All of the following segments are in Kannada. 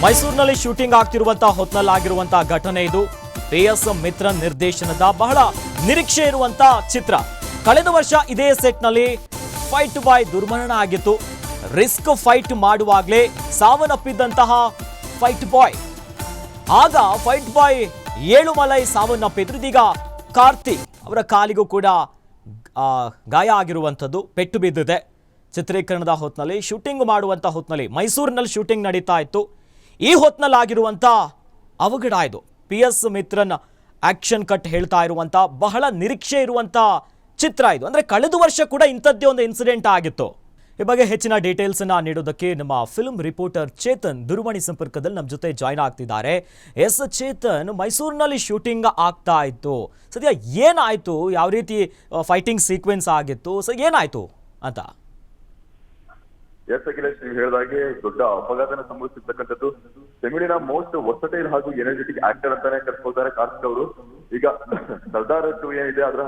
ಮೈಸೂರಿನಲ್ಲಿ ಶೂಟಿಂಗ್ ಆಗ್ತಿರುವಂತಹ ಹೊತ್ನಲ್ಲಾಗಿರುವಂತಹ ಘಟನೆ ಇದು. PS ಮಿತ್ರನ್ ನಿರ್ದೇಶನದ ಬಹಳ ನಿರೀಕ್ಷೆ ಇರುವಂತಹ ಚಿತ್ರ. ಕಳೆದ ವರ್ಷ ಇದೇ ಸೆಟ್ನಲ್ಲಿ ಫೈಟ್ ಬಾಯ್ ದುರ್ಮರಣ ಆಗಿತ್ತು. ರಿಸ್ಕ್ ಫೈಟ್ ಮಾಡುವಾಗಲೇ ಸಾವನ್ನಪ್ಪಿದ್ದಂತಹ ಫೈಟ್ ಬಾಯ್, ಆಗ ಫೈಟ್ ಬಾಯ್ ಏಳುಮಲೈ ಸಾವನ್ನಪ್ಪಿದ್ರು. ಇದೀಗ ಕಾರ್ತಿಕ್ ಅವರ ಕಾಲಿಗೂ ಕೂಡ ಗಾಯ ಆಗಿರುವಂಥದ್ದು, ಪೆಟ್ಟು ಬಿದ್ದಿದೆ. ಚಿತ್ರೀಕರಣದ ಹೊತ್ನಲ್ಲಿ, ಶೂಟಿಂಗ್ ಮಾಡುವಂಥ ಹೊತ್ನಲ್ಲಿ, ಮೈಸೂರಿನಲ್ಲಿ ಶೂಟಿಂಗ್ ನಡೀತಾ ಇತ್ತು. ಈ ಹೊತ್ನಲ್ಲಾಗಿರುವಂಥ ಅವಘಡ ಇದು. PS ಮಿತ್ರನ್ ಆಕ್ಷನ್ ಕಟ್ ಹೇಳ್ತಾ ಇರುವಂಥ ಬಹಳ ನಿರೀಕ್ಷೆ ಇರುವಂಥ ಚಿತ್ರ ಇದು. ಅಂದರೆ ಕಳೆದ ವರ್ಷ ಕೂಡ ಇಂಥದ್ದೇ ಒಂದು ಇನ್ಸಿಡೆಂಟ್ ಆಗಿತ್ತು. ಈ ಬಗ್ಗೆ ಹೆಚ್ಚಿನ ಡೀಟೇಲ್ಸನ್ನು ನೀಡೋದಕ್ಕೆ ನಮ್ಮ ಫಿಲ್ಮ್ ರಿಪೋರ್ಟರ್ ಚೇತನ್ ದೂರವಾಣಿ ಸಂಪರ್ಕದಲ್ಲಿ ನಮ್ಮ ಜೊತೆ ಜಾಯ್ನ್ ಆಗ್ತಿದ್ದಾರೆ. ಎಸ್ ಚೇತನ್, ಮೈಸೂರಿನಲ್ಲಿ ಶೂಟಿಂಗ್ ಆಗ್ತಾ ಇತ್ತು, ಸದ್ಯ ಏನಾಯಿತು? ಯಾವ ರೀತಿ ಫೈಟಿಂಗ್ ಸೀಕ್ವೆನ್ಸ್ ಆಗಿತ್ತು? ಏನಾಯಿತು ಅಂತ? ಎಸ್ ಅಖಿಲೇಶ್, ನೀವು ಹೇಳಿದಾಗೆ ದೊಡ್ಡ ಅಪಘಾತನ ಸಂಭವಿಸಿರ್ತಕ್ಕಂಥದ್ದು. ತಮಿಳಿನ ಮೋಸ್ಟ್ ವರ್ಸಟೈಲ್ ಹಾಗೂ ಎನರ್ಜೆಟಿಕ್ ಆಕ್ಟರ್ ಅಂತಾನೆ ಕರ್ಕೊಳ್ತಾರೆ ಕಾರ್ತಿಕ್ ಅವರು. ಈಗ ಸರ್ದಾರ್ 2 ಏನಿದೆ ಅದರ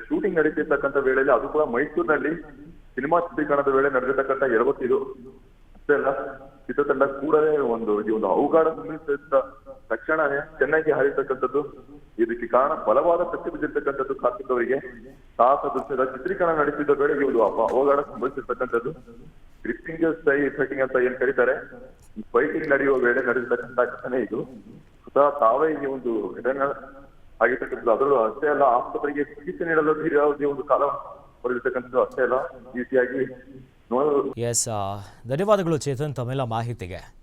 ಶೂಟಿಂಗ್ ನಡೀತಿರ್ತಕ್ಕಂಥ ವೇಳೆಯಲ್ಲಿ, ಅದು ಕೂಡ ಮೈಸೂರಿನಲ್ಲಿ ಸಿನಿಮಾ ಚಿತ್ರೀಕರಣದ ವೇಳೆ ನಡೆದಿರ್ತಕ್ಕಂಥ ಇದು ಅಷ್ಟೇ ಅಲ್ಲ, ಚಿತ್ರತಂಡ ಕೂಡಲೇ ಒಂದು ಅವಘಡ ಸಂಭವಿಸಿದ ತಕ್ಷಣವೇ ಚೆನ್ನೈಗೆ ಹಾರಿರ್ತಕ್ಕಂಥದ್ದು. ಇದಕ್ಕೆ ಕಾರಣ ಬಲವಾದ ಪೆಟ್ಟು ಬಿದ್ದಿರ್ತಕ್ಕಂಥದ್ದು ಕಾರ್ತಿಕ್ ಅವರಿಗೆ. ಸಾಹಸ ದೃಶ್ಯದ ಚಿತ್ರೀಕರಣ ನಡೆಸಿದ ವೇಳೆ ಈ ಒಂದು ಅವಘಡ ಸಂಭವಿಸಿರ್ತಕ್ಕಂಥದ್ದು. ಗ್ರಿಪ್ಪಿಂಗ್ ಫೈಟಿಂಗ್ ಅಂತ ಏನ್ ಕರೀತಾರೆ, ಈ ಫೈಟಿಂಗ್ ನಡೆಯುವ ವೇಳೆ ನಡೆದಿರ್ತಕ್ಕಂಥ ಘಟನೆ ಇದು. ಸ್ವತಃ ತಾವೇ ಈ ಒಂದು ಘಟನೆ ಆಗಿರ್ತಕ್ಕಂಥದ್ದು. ಅದರಲ್ಲೂ ಅಷ್ಟೇ ಅಲ್ಲ, ಆಸ್ಪತ್ರೆಗೆ ಚಿಕಿತ್ಸೆ ನೀಡಲು ಒಂದು ಕಾಲ ಹೊರದಿರ್ತಕ್ಕಂಥದ್ದು ಅಷ್ಟೇ ಅಲ್ಲ, ಈ ರೀತಿಯಾಗಿ ಎಸ್, ಧನ್ಯವಾದಗಳು ಚೇತನ್ ತಮ್ಮೆಲ್ಲ ಮಾಹಿತಿಗೆ.